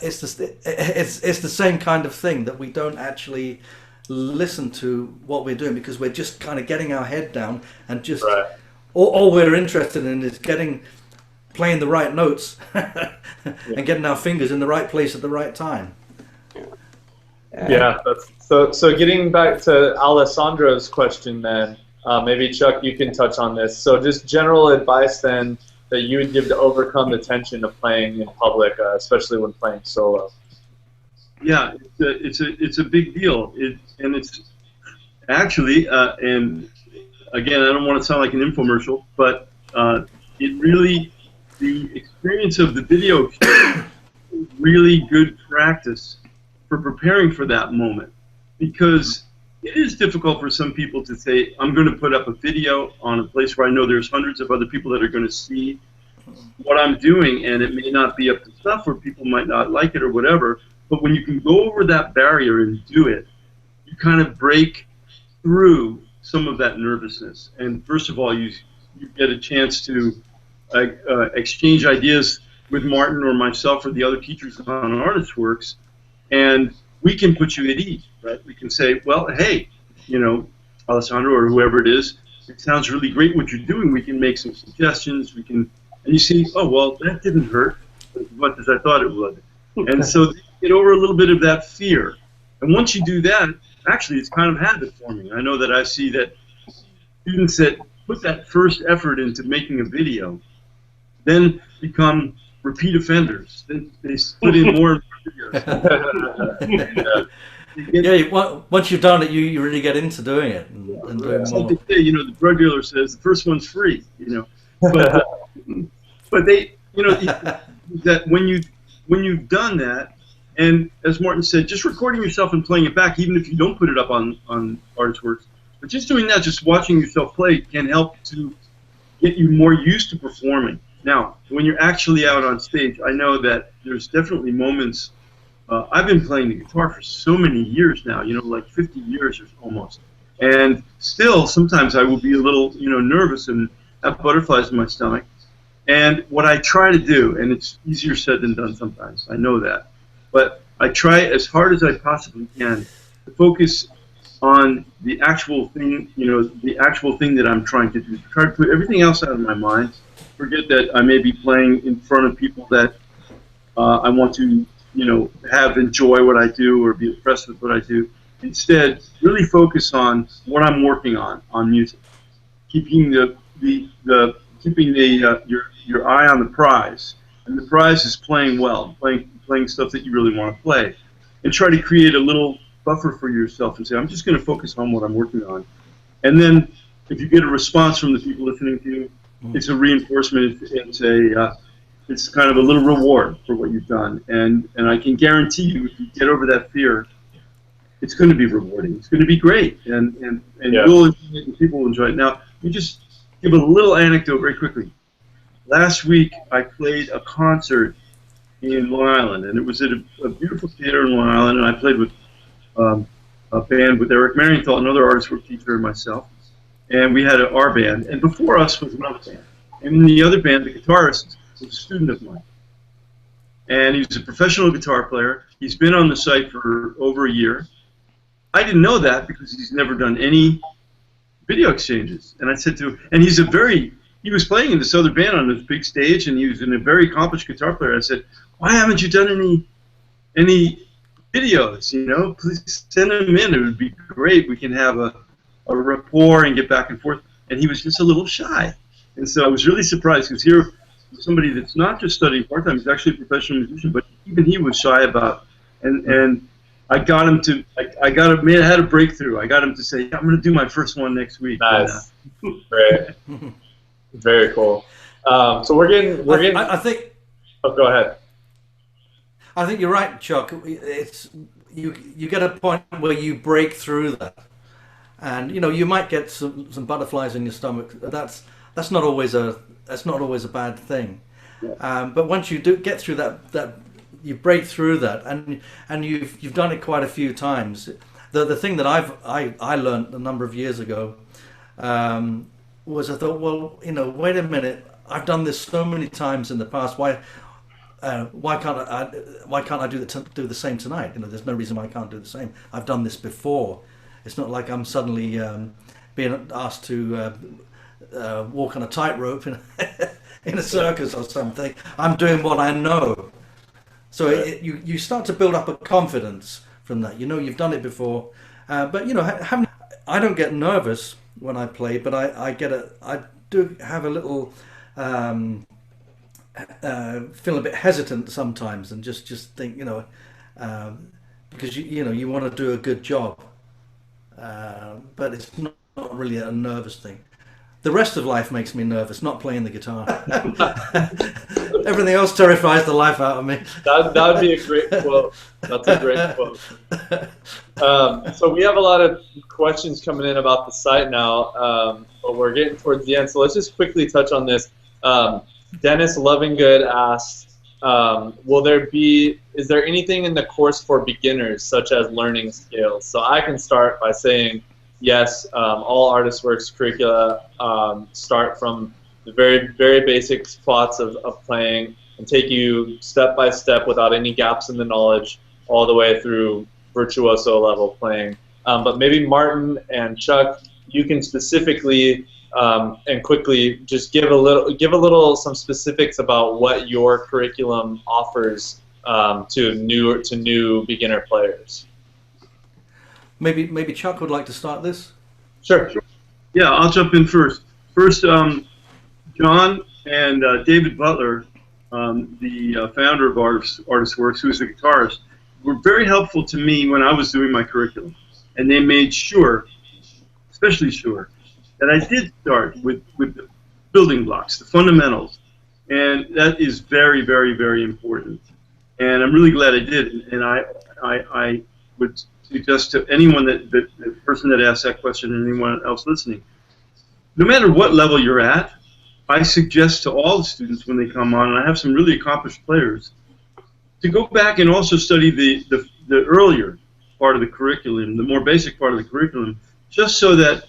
it's the same kind of thing, that we don't actually listen to what we're doing, because we're just kind of getting our head down and just all we're interested in is playing the right notes and getting our fingers in the right place at the right time. Yeah, so getting back to Alessandro's question then. Maybe Chuck, you can touch on this. So just general advice then that you would give to overcome the tension of playing in public, especially when playing solo. Yeah, it's a big deal. And it's actually, and again, I don't want to sound like an infomercial, but it really, the experience of the video is really good practice for preparing for that moment, because it is difficult for some people to say, I'm going to put up a video on a place where I know there's hundreds of other people that are going to see, what I'm doing, and it may not be up to snuff, or people might not like it or whatever. But when you can go over that barrier and do it, you kind of break through some of that nervousness. And first of all, you get a chance to exchange ideas with Martin or myself or the other teachers on ArtistWorks, and we can put you at ease, right? We can say, well, hey, you know, Alessandro or whoever it is, it sounds really great what you're doing. We can make some suggestions. We can, and you see, oh, well, that didn't hurt as much as I thought it would. And so you get over a little bit of that fear. And once you do that, actually, it's kind of habit forming. I know that I see that students that put that first effort into making a video then become repeat offenders. They put in more videos. Once you've done it, you really get into doing it and doing more. Say, you know, the drug dealer says the first one's free. You know, but they, you know, that when you've done that, and as Martin said, just recording yourself and playing it back, even if you don't put it up on ArtistWorks, but just doing that, just watching yourself play, can help to get you more used to performing. Now, when you're actually out on stage, I know that there's definitely moments. I've been playing the guitar for so many years now, you know, like 50 years or almost. And still, sometimes I will be a little, you know, nervous and have butterflies in my stomach. And what I try to do, and it's easier said than done sometimes, I know that, but I try as hard as I possibly can to focus on the actual thing, you know, the actual thing that I'm trying to do. Try to put everything else out of my mind. Forget that I may be playing in front of people that I want to, you know, have enjoy what I do or be impressed with what I do. Instead, really focus on what I'm working on music, keeping your eye on the prize, and the prize is playing well, playing stuff that you really want to play, and try to create a little buffer for yourself and say, I'm just going to focus on what I'm working on. And then if you get a response from the people listening to you, it's a reinforcement. It's kind of a little reward for what you've done. And I can guarantee you, if you get over that fear, it's going to be rewarding. It's going to be great, and you'll enjoy it, and people will enjoy it. Now, you just give a little anecdote very quickly. Last week, I played a concert in Long Island, and it was at a beautiful theater in Long Island, and I played with a band with Eric Marienthal, another ArtistWorks teacher, and myself, and we had our band, and before us was another band. And in the other band, the guitarist was a student of mine, and he's a professional guitar player. He's been on the site for over a year. I didn't know that because he's never done any video exchanges, and I said to him, and he was playing in this other band on this big stage, and he was a very accomplished guitar player. I said, why haven't you done any videos, you know? Please send them in. It would be great. We can have a rapport and get back and forth. And he was just a little shy. And so I was really surprised, because here was somebody that's not just studying part-time, he's actually a professional musician, but even he was shy about it. And I got him to, I had a breakthrough. I got him to say, yeah, I'm going to do my first one next week. Nice. Great. Very cool. So we're getting. I think. Oh, go ahead. I think you're right, Chuck. It's you get a point where you break through that, and you know you might get some butterflies in your stomach. That's not always a bad thing. Yeah. But once you do get through that you break through that, and you've done it quite a few times. The thing that I learned a number of years ago was, I thought, well, you know, wait a minute, I've done this so many times in the past. Why can't I do the same tonight? You know, there's no reason why I can't do the same. I've done this before. It's not like I'm suddenly being asked to walk on a tightrope in a circus or something. I'm doing what I know. So you start to build up a confidence from that. You know, you've done it before, but you know, I don't get nervous when I play, but I do have a little feel a bit hesitant sometimes, and just think, you know, because you want to do a good job, but it's not really a nervous thing. The rest of life makes me nervous, not playing the guitar. Everything else terrifies the life out of me. That would be a great quote. That's a great quote. So we have a lot of questions coming in about the site now, but we're getting towards the end. So let's just quickly touch on this. Dennis Lovingood asked, is there anything in the course for beginners, such as learning scales? So I can start by saying, yes, all ArtistWorks curricula start from the very, very basic plots of playing and take you step by step without any gaps in the knowledge all the way through virtuoso level playing. But maybe Martin and Chuck, you can specifically and quickly just give some specifics about what your curriculum offers to new beginner players. Maybe Chuck would like to start this. Sure. Yeah, I'll jump in first. First, John and David Butler, the founder of ArtistWorks, who's a guitarist, were very helpful to me when I was doing my curriculum, and they made sure, especially sure, that I did start with the building blocks, the fundamentals, and that is very, very, very important. And I'm really glad I did. And I would suggest to anyone the person that asked that question and anyone else listening, no matter what level you're at, I suggest to all the students when they come on, and I have some really accomplished players, to go back and also study the earlier part of the curriculum, the more basic part of the curriculum, just so that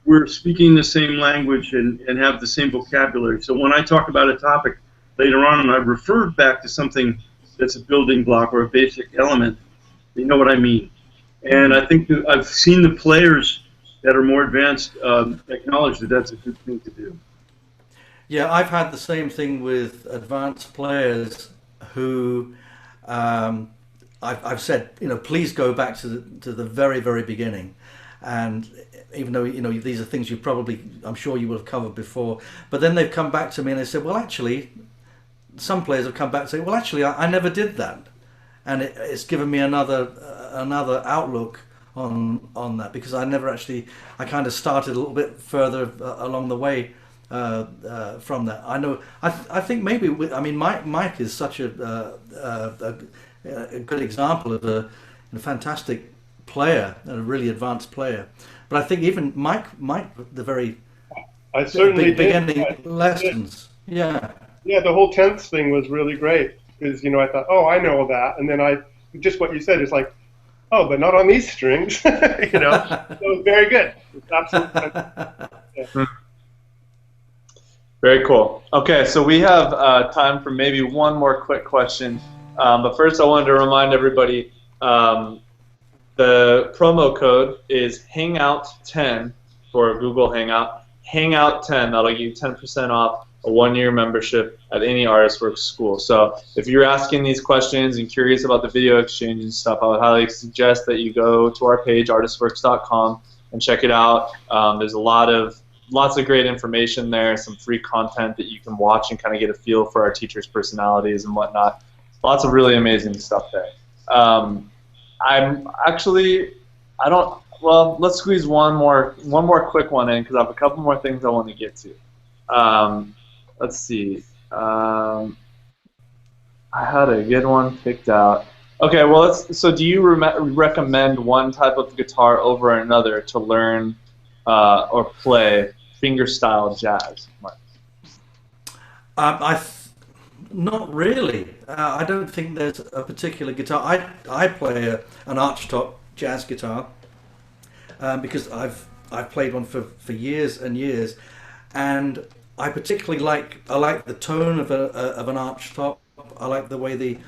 we're speaking the same language and have the same vocabulary. So when I talk about a topic later on and I refer back to something that's a building block or a basic element, you know what I mean. And I think that I've seen the players that are more advanced acknowledge that that's a good thing to do. Yeah, I've had the same thing with advanced players who I've said, please go back to the very, very beginning. And even though, these are things I'm sure you will have covered before, but then they've come back to me and they said, well, actually, some players have come back and say, well, actually, I never did that. And it's given me another outlook on that, because I kind of started a little bit further along the way from that. I think maybe, Mike is such a good example of a fantastic player and a really advanced player. But I think even Mike, the very beginning lessons. Yeah. Yeah, the whole tenths thing was really great, because I thought, oh, I know that, and then just what you said is like, oh, but not on these strings. So it was very good. It's absolutely yeah. Very cool. Okay, so we have time for maybe one more quick question. But first I wanted to remind everybody, the promo code is Hangout10 for Google Hangout. Hangout10, that'll give you 10% off a 1-year membership at any ArtistWorks school. So if you're asking these questions and curious about the video exchange and stuff, I would highly suggest that you go to our page, artistworks.com, and check it out. There's lots of great information there, some free content that you can watch and kind of get a feel for our teachers' personalities and whatnot. Lots of really amazing stuff there. Let's squeeze one more quick one in, because I have a couple more things I want to get to. Let's see. I had a good one picked out. Okay, well, so do you recommend one type of guitar over another to learn or play fingerstyle jazz? Not really. I don't think there's a particular guitar. I play an archtop jazz guitar because I've played one for years and years, and I particularly like the tone of an archtop. I like the way the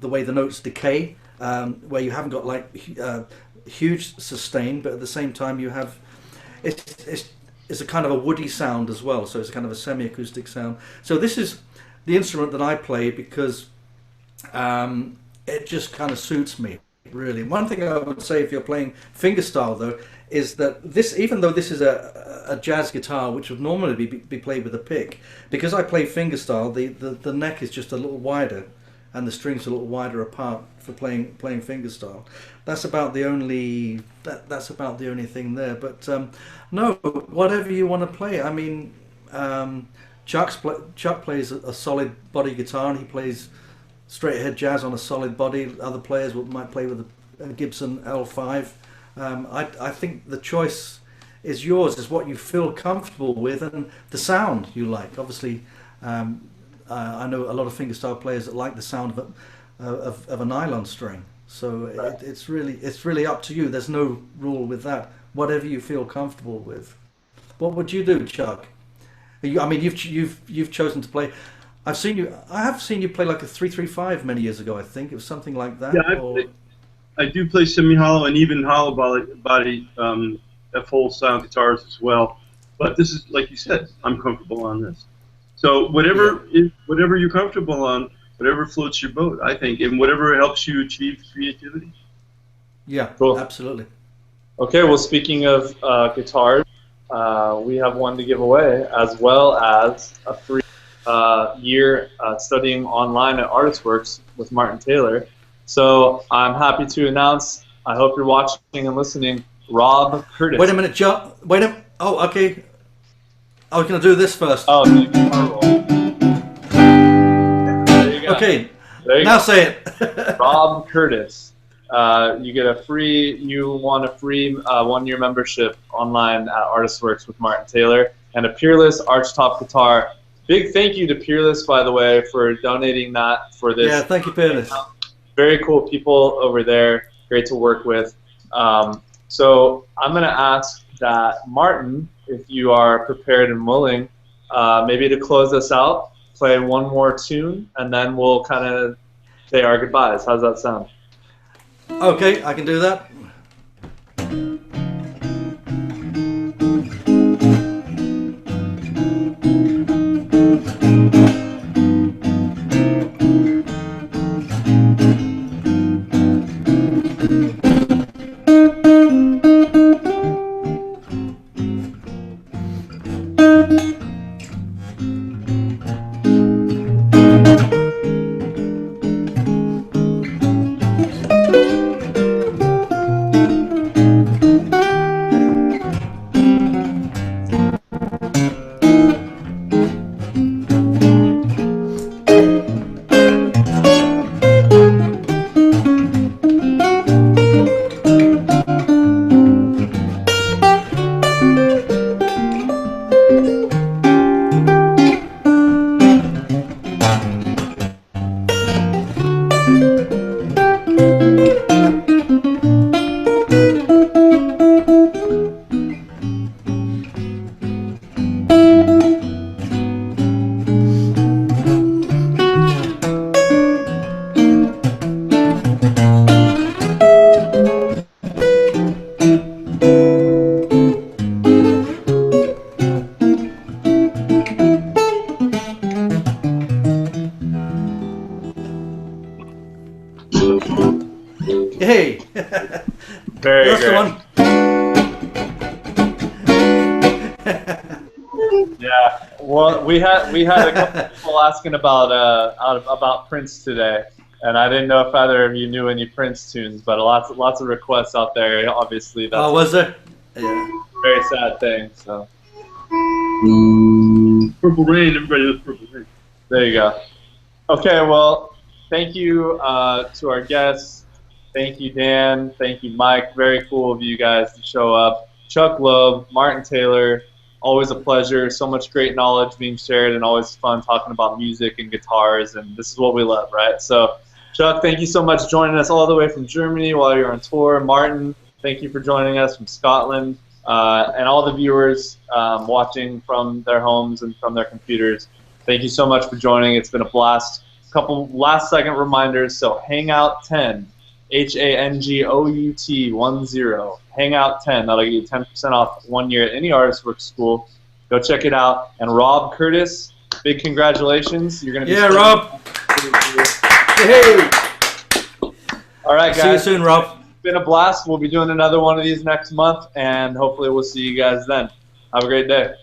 way the notes decay, where you haven't got huge sustain, but at the same time you have it's a kind of a woody sound as well, so it's a kind of a semi-acoustic sound. So this is the instrument that I play because it just kind of suits me, really. One thing I would say if you're playing fingerstyle, though, is that even though this is a jazz guitar, which would normally be played with a pick, because I play fingerstyle, the neck is just a little wider, and the strings are a little wider apart for playing fingerstyle. That's about the only thing there. But no, whatever you want to play. I mean, Chuck plays a solid body guitar, and he plays straight ahead jazz on a solid body. Other players might play with a Gibson L5. I think the choice is yours, is what you feel comfortable with and the sound you like. Obviously, I know a lot of fingerstyle players that like the sound of a nylon string. So it's really up to you. There's no rule with that. Whatever you feel comfortable with. What would you do, Chuck? I mean, you've chosen to play. I have seen you play like a 335 many years ago. I think it was something like that. Yeah, I do play semi-hollow and even hollow body full sound guitars as well. But this is, like you said, I'm comfortable on this. So whatever you're comfortable on, whatever floats your boat, I think, and whatever helps you achieve creativity. Yeah, cool. Absolutely. Okay, well, speaking of guitars, we have one to give away, as well as a free year studying online at ArtistWorks with Martin Taylor. So I'm happy to announce, I hope you're watching and listening, Rob Curtis. Wait a minute, Chuck. Wait a minute. Oh, okay. I was going to do this first. Oh, the guitar roll. There you go. Okay, there you now go. say it. Rob Curtis. You won a free 1-year membership online at ArtistWorks with Martin Taylor and a Peerless archtop guitar. Big thank you to Peerless, by the way, for donating that for this. Yeah, thank you, Peerless. Very cool people over there. Great to work with. So I'm going to ask that Martin, if you are prepared and willing, maybe to close us out, play one more tune, and then we'll kind of say our goodbyes. How's that sound? Okay, I can do that. Hey! Very That's great. the one. Yeah. Well, we had a couple people asking about Prince today, and I didn't know if either of you knew any Prince tunes, but lots of requests out there. Obviously, that's Oh, was there? Yeah. a very sad thing. So Purple Rain, everybody knows Purple Rain. there you go. Okay. Well, thank you to our guests. Thank you, Dan. Thank you, Mike. Very cool of you guys to show up. Chuck Loeb, Martin Taylor, always a pleasure. So much great knowledge being shared and always fun talking about music and guitars, and this is what we love, right? So, Chuck, thank you so much for joining us all the way from Germany while you're on tour. Martin, thank you for joining us from Scotland. And all the viewers watching from their homes and from their computers, thank you so much for joining. It's been a blast. Couple last-second reminders. So, Hangout 10. Hangout 10, Hangout 10. That'll get you 10% off 1 year at any ArtistWorks school. Go check it out. And Rob Curtis, big congratulations. You're gonna be Rob. Hey. All right, guys. See you soon, Rob. It's been a blast. We'll be doing another one of these next month, and hopefully we'll see you guys then. Have a great day.